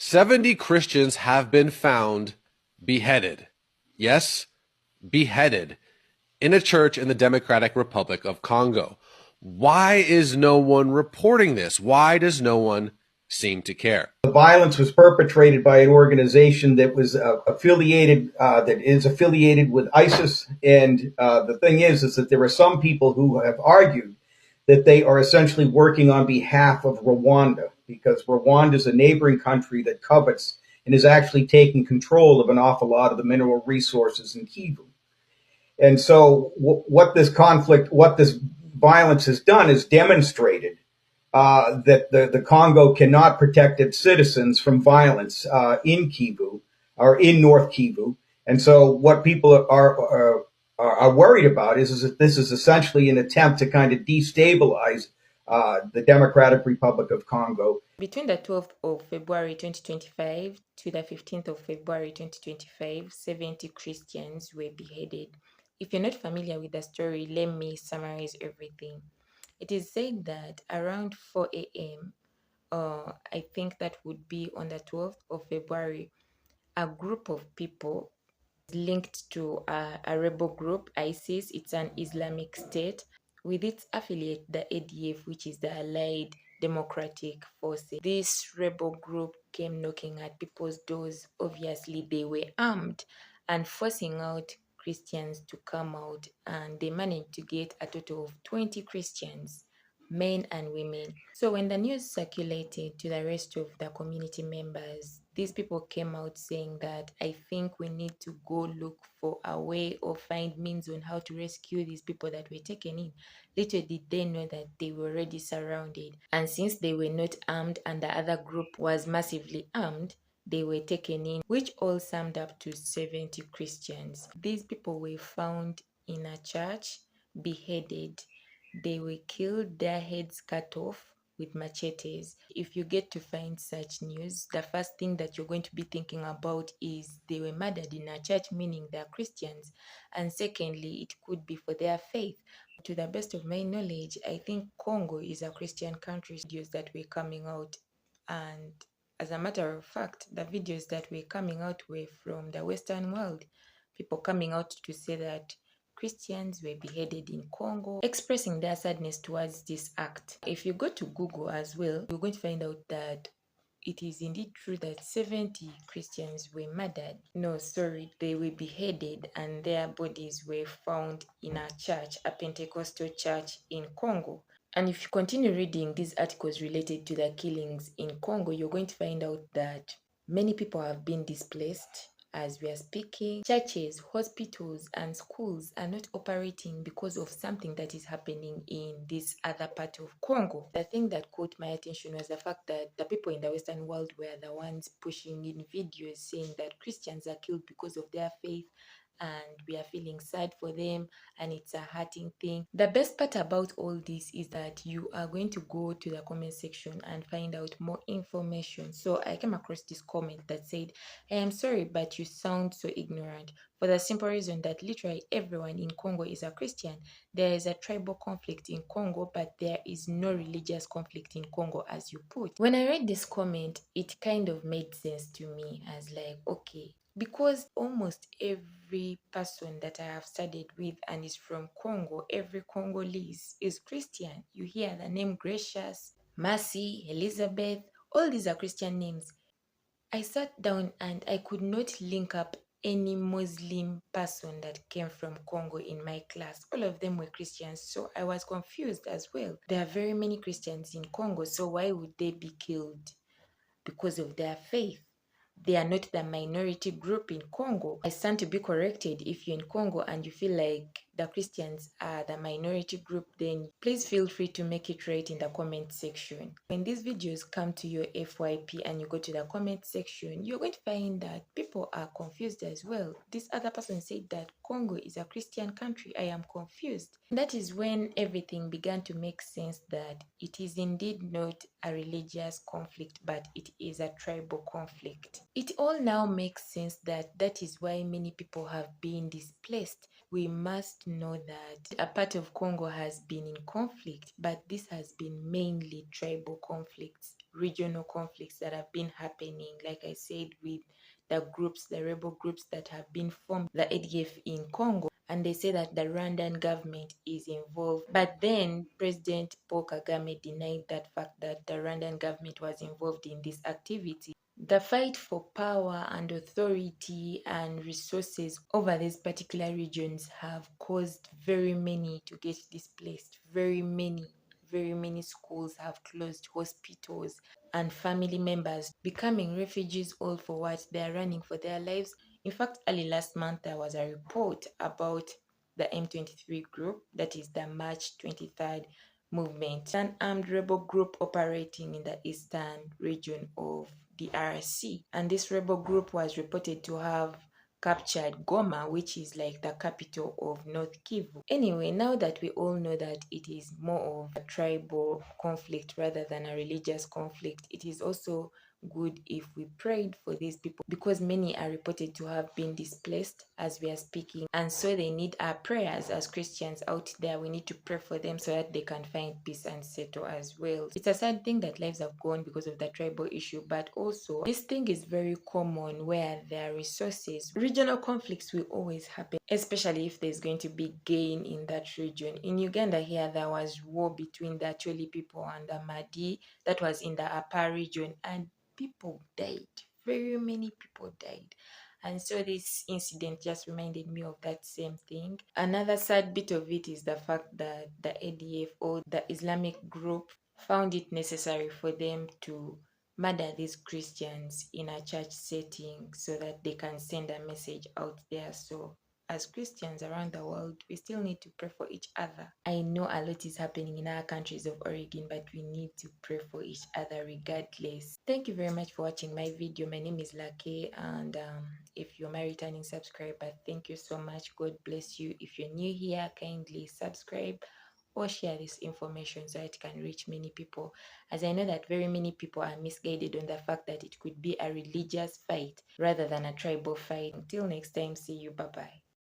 70 Christians have been found beheaded. Yes, beheaded in a church in the Democratic Republic of Congo. Why is no one reporting this? Why does no one seem to care? The violence was perpetrated by an organization that was that is affiliated with ISIS. And the thing is that there are some people who have argued that they are essentially working on behalf of Rwanda, because Rwanda is a neighboring country that covets and is actually taking control of an awful lot of the mineral resources in Kivu. And so what this violence has done is demonstrated that the Congo cannot protect its citizens from violence in Kivu or in North Kivu. And so what people are worried about is that this is essentially an attempt to kind of destabilize the Democratic Republic of Congo. Between the 12th of February 2025 to the 15th of February 2025, 70 Christians were beheaded. If you're not familiar with the story, let me summarize everything. It is said that around 4 a.m., I think that would be on the 12th of February, a group of people linked to a rebel group, ISIS. It's an Islamic State, with its affiliate, the ADF, which is the Allied Democratic Forces. This rebel group came knocking at people's doors. Obviously, they were armed and forcing out Christians to come out, and they managed to get a total of 20 Christians, men and women. So when the news circulated to the rest of the community members, these people came out saying that, I think we need to go look for a way or find means on how to rescue these people that were taken in. Little did they know that they were already surrounded. And since they were not armed and the other group was massively armed, they were taken in, which all summed up to 70 Christians. These people were found in a church, beheaded. They were killed, their heads cut off with machetes. If you get to find such news, the first thing that you're going to be thinking about is they were murdered in a church, meaning they're Christians. And secondly, it could be for their faith. To the best of my knowledge, I think Congo is a Christian country. Videos that were coming out, and as a matter of fact, the videos that were coming out were from the Western world. People coming out to say that Christians were beheaded in Congo, expressing their sadness towards this act. If you go to Google as well, you're going to find out that it is indeed true that 70 Christians were murdered. No, sorry, they were beheaded and their bodies were found in a church, a Pentecostal church in Congo. And if you continue reading these articles related to the killings in Congo, you're going to find out that many people have been displaced. As we are speaking, churches, hospitals, and schools are not operating because of something that is happening in this other part of Congo. The thing that caught my attention was the fact that the people in the Western world were the ones pushing in videos saying that Christians are killed because of their faith, and we are feeling sad for them, and it's a hurting thing. The best part about all this is that you are going to go to the comment section and find out more information. So I came across this comment that said, I am sorry, but you sound so ignorant, for the simple reason that literally everyone in Congo is a Christian. There is a tribal conflict in Congo, but there is no religious conflict in Congo, as you put. When I read this comment, it kind of made sense to me, as like, okay, because almost every person that I have studied with and is from Congo, every Congolese is Christian. You hear the name Gracious, Mercy, Elizabeth, all these are Christian names. I sat down and I could not link up any Muslim person that came from Congo in my class. All of them were Christians, so I was confused as well. There are very many Christians in Congo, so why would they be killed because of their faith? They are not the minority group in Congo. I stand to be corrected. If you're in Congo and you feel like the Christians are the minority group, then please feel free to make it right in the comment section. When these videos come to your FYP and you go to the comment section, you're going to find that people are confused as well. This other person said that Congo is a Christian country. I am confused. That is when everything began to make sense, that it is indeed not a religious conflict, but it is a tribal conflict. It all now makes sense that is why many people have been displaced. We must know that a part of Congo has been in conflict, but this has been mainly tribal conflicts. regional conflicts that have been happening, like I said, with the rebel groups that have been formed, the ADF in Congo, and they say that the Rwandan government is involved. But then President Paul Kagame denied that fact, that the Rwandan government was involved in this activity. The fight for power and authority and resources over these particular regions have caused very many to get displaced. Very many schools have closed, hospitals, and family members becoming refugees, all for what? They are running for their lives. In fact, early last month, there was a report about the M23 group, that is the March 23rd movement, an armed rebel group operating in the eastern region of DRC. And this rebel group was reported to have captured Goma, which is like the capital of North Kivu. Anyway, now that we all know that it is more of a tribal conflict rather than a religious conflict, it is also good if we prayed for these people, because many are reported to have been displaced as we are speaking, and so they need our prayers. As Christians out there, we need to pray for them so that they can find peace and settle as well. It's a sad thing that lives have gone because of the tribal issue, but also this thing is very common where there are resources. Regional conflicts will always happen, especially if there's going to be gain in that region. In Uganda here, there was war between the Acholi people and the Madi, that was in the upper region, and people died. Very many people died. And so this incident just reminded me of that same thing. Another sad bit of it is the fact that the ADF, or the Islamic group, found it necessary for them to murder these Christians in a church setting so that they can send a message out there. So as Christians around the world, we still need to pray for each other. I know a lot is happening in our countries of origin, but we need to pray for each other regardless. Thank you very much for watching my video. My name is Lake, and if you're my returning subscriber, thank you so much. God bless you. If you're new here, kindly subscribe or share this information so it can reach many people, as I know that very many people are misguided on the fact that it could be a religious fight rather than a tribal fight. Until next time, see you. Bye bye.